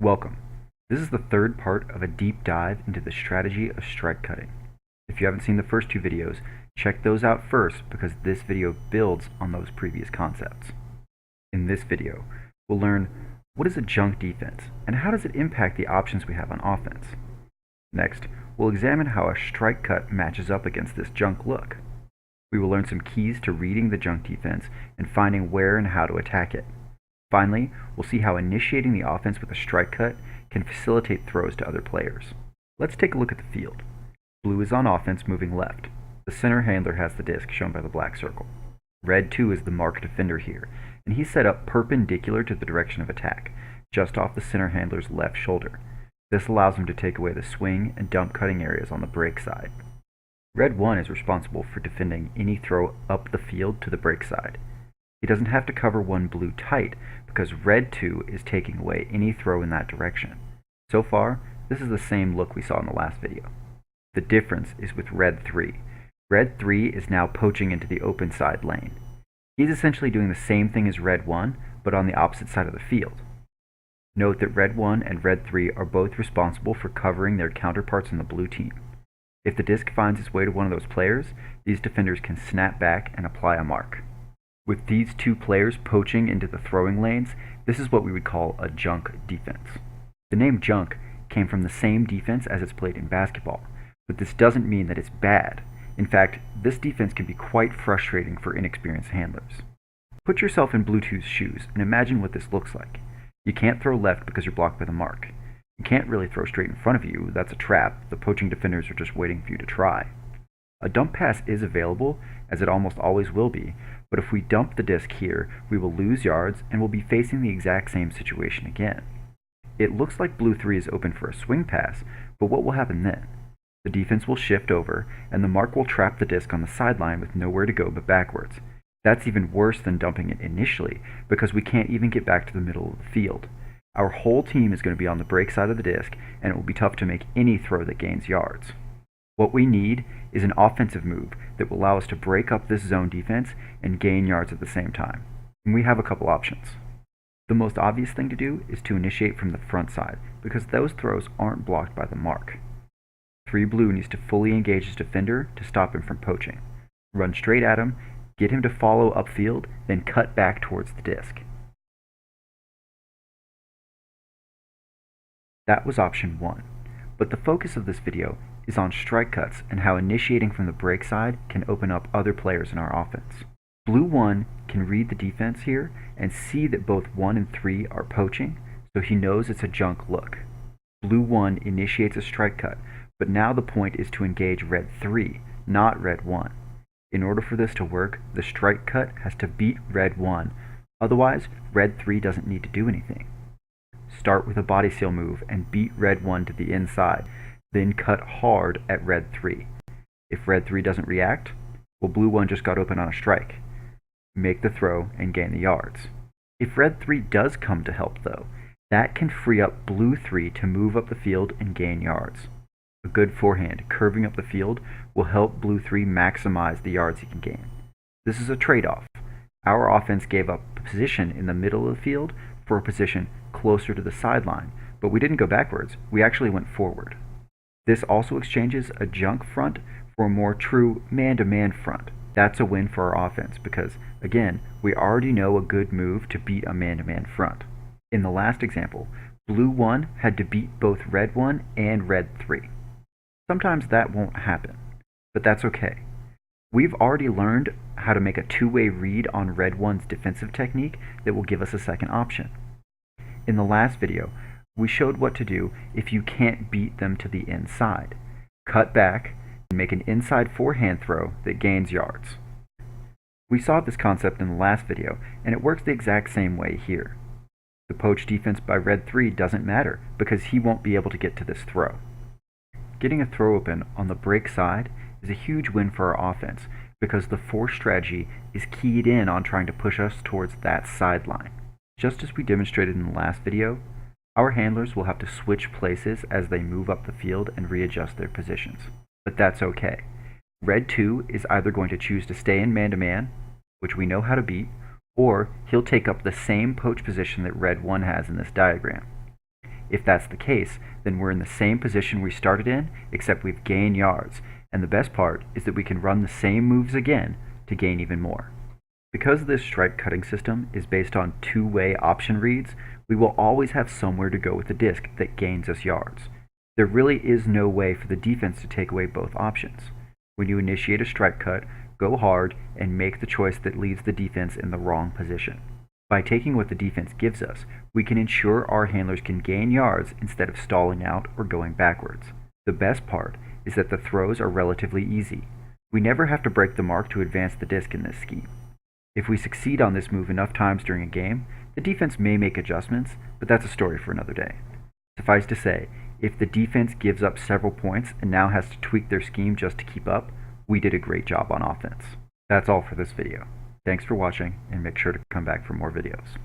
Welcome. This is the third part of a deep dive into the strategy of strike cutting. If you haven't seen the first two videos, check those out first because this video builds on those previous concepts. In this video, we'll learn what is a junk defense and how does it impact the options we have on offense. Next, we'll examine how a strike cut matches up against this junk look. We will learn some keys to reading the junk defense and finding where and how to attack it. Finally, we'll see how initiating the offense with a strike cut can facilitate throws to other players. Let's take a look at the field. Blue is on offense moving left. The center handler has the disc shown by the black circle. Red 2 is the marked defender here, and he's set up perpendicular to the direction of attack, just off the center handler's left shoulder. This allows him to take away the swing and dump cutting areas on the break side. Red 1 is responsible for defending any throw up the field to the break side. He doesn't have to cover one blue tight because Red 2 is taking away any throw in that direction. So far, this is the same look we saw in the last video. The difference is with Red 3. Red 3 is now poaching into the open side lane. He's essentially doing the same thing as Red 1, but on the opposite side of the field. Note that Red 1 and Red 3 are both responsible for covering their counterparts on the blue team. If the disc finds its way to one of those players, these defenders can snap back and apply a mark. With these two players poaching into the throwing lanes, this is what we would call a junk defense. The name junk came from the same defense as it's played in basketball, but this doesn't mean that it's bad. In fact, this defense can be quite frustrating for inexperienced handlers. Put yourself in Blue 2's shoes and imagine what this looks like. You can't throw left because you're blocked by the mark. You can't really throw straight in front of you, that's a trap. The poaching defenders are just waiting for you to try. A dump pass is available, as it almost always will be, but if we dump the disc here, we will lose yards and will be facing the exact same situation again. It looks like Blue 3 is open for a swing pass, but what will happen then? The defense will shift over, and the mark will trap the disc on the sideline with nowhere to go but backwards. That's even worse than dumping it initially, because we can't even get back to the middle of the field. Our whole team is going to be on the break side of the disc, and it will be tough to make any throw that gains yards. What we need is an offensive move that will allow us to break up this zone defense and gain yards at the same time. And we have a couple options. The most obvious thing to do is to initiate from the front side, because those throws aren't blocked by the mark. 3 blue needs to fully engage his defender to stop him from poaching. Run straight at him, get him to follow upfield, then cut back towards the disc. That was option 1, but the focus of this video is on strike cuts and how initiating from the break side can open up other players in our offense. Blue 1 can read the defense here and see that both 1 and 3 are poaching, so he knows it's a junk look. Blue 1 initiates a strike cut, but now the point is to engage Red 3, not Red 1. In order for this to work, the strike cut has to beat Red 1, otherwise Red 3 doesn't need to do anything. Start with a body seal move and beat Red 1 to the inside, then cut hard at Red 3. If Red 3 doesn't react, well, Blue 1 just got open on a strike. Make the throw and gain the yards. If Red 3 does come to help though, that can free up Blue 3 to move up the field and gain yards. A good forehand curving up the field will help Blue 3 maximize the yards he can gain. This is a trade-off. Our offense gave up a position in the middle of the field for a position closer to the sideline, but we didn't go backwards, we actually went forward. This also exchanges a junk front for a more true man-to-man front. That's a win for our offense because, again, we already know a good move to beat a man-to-man front. In the last example, Blue 1 had to beat both Red 1 and Red 3. Sometimes that won't happen, but that's okay. We've already learned how to make a two-way read on Red 1's defensive technique that will give us a second option. In the last video, we showed what to do if you can't beat them to the inside. Cut back and make an inside forehand throw that gains yards. We saw this concept in the last video, and it works the exact same way here. The poach defense by Red 3 doesn't matter because he won't be able to get to this throw. Getting a throw open on the break side is a huge win for our offense because the force strategy is keyed in on trying to push us towards that sideline. Just as we demonstrated in the last video, our handlers will have to switch places as they move up the field and readjust their positions. But that's okay. Red 2 is either going to choose to stay in man-to-man, which we know how to beat, or he'll take up the same poach position that Red 1 has in this diagram. If that's the case, then we're in the same position we started in, except we've gained yards, and the best part is that we can run the same moves again to gain even more. Because this strike cutting system is based on two-way option reads, we will always have somewhere to go with the disc that gains us yards. There really is no way for the defense to take away both options. When you initiate a strike cut, go hard and make the choice that leaves the defense in the wrong position. By taking what the defense gives us, we can ensure our handlers can gain yards instead of stalling out or going backwards. The best part is that the throws are relatively easy. We never have to break the mark to advance the disc in this scheme. If we succeed on this move enough times during a game, the defense may make adjustments, but that's a story for another day. Suffice to say, if the defense gives up several points and now has to tweak their scheme just to keep up, we did a great job on offense. That's all for this video. Thanks for watching, and make sure to come back for more videos.